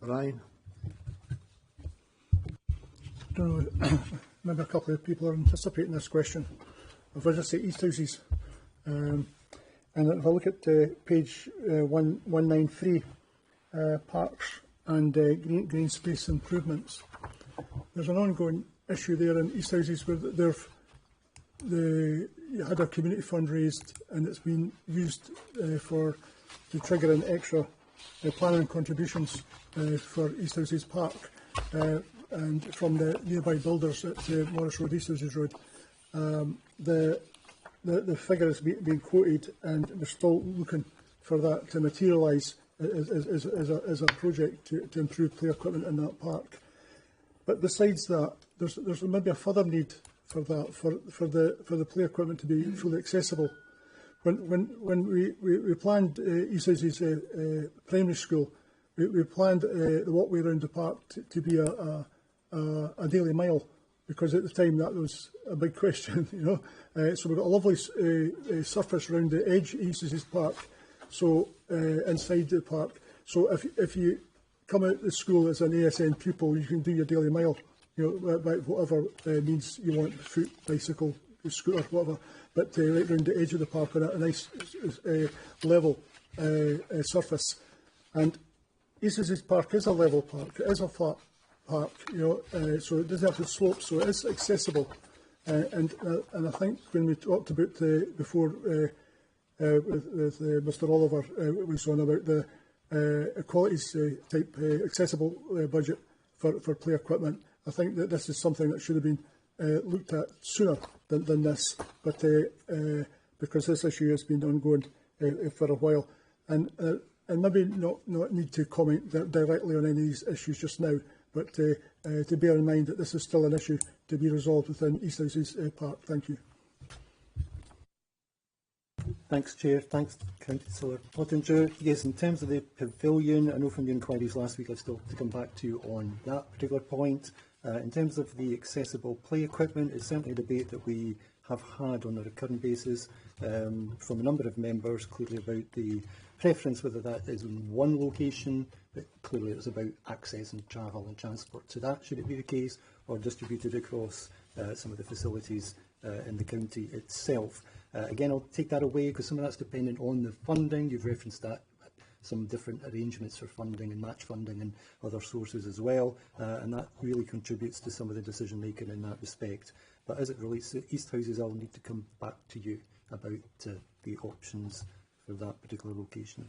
Ryan. Maybe a couple of people are anticipating this question. I've just say Easthouses, and if I look at page 193, parks and green space improvements, there's an ongoing issue there in Easthouses where they had a community fund raised and it's been used to trigger in extra planning contributions for Easthouses Park. And from the nearby builders at Morris Road, Easthouses Road, the figure is being quoted, and we're still looking for that to materialise as a project to improve play equipment in that park. But besides that, there's maybe a further need for that for the play equipment to be fully accessible. When we planned Easthouses primary school, we planned the walkway around the park to be a daily mile, because at the time that was a big question, you know. So we've got a lovely surface around the edge of Easthouses Park, so inside the park. So if you come out of school as an ASN pupil, you can do your daily mile, you know, by whatever means you want, foot, bicycle, scooter, whatever, but right around the edge of the park on a nice level surface. And Easthouses Park is a level park, it is a flat park, you know, so it doesn't have to slope, so it is accessible. And I think when we talked about before with Mr Oliver was on about the equalities type accessible budget for play equipment, I think that this is something that should have been looked at sooner than this, but because this issue has been ongoing for a while, and maybe not need to comment directly on any of these issues just now, but to bear in mind that this is still an issue to be resolved within Easthouses Park. Thank you. Thanks, Chair. Thanks, Councillor Pottinger. Yes, in terms of the pavilion, I know from your inquiries last week I still have to come back to you on that particular point. In terms of the accessible play equipment, it's certainly a debate that we have had on a recurrent basis from a number of members, clearly about the preference whether that is in one location, but clearly it's about access and travel and transport to that, should it be the case, or distributed across some of the facilities in the county itself. Again, I'll take that away because some of that's dependent on the funding. You've referenced that, some different arrangements for funding and match funding and other sources as well, and that really contributes to some of the decision making in that respect. But as it relates to Easthouses, I'll need to come back to you about the options for that particular location.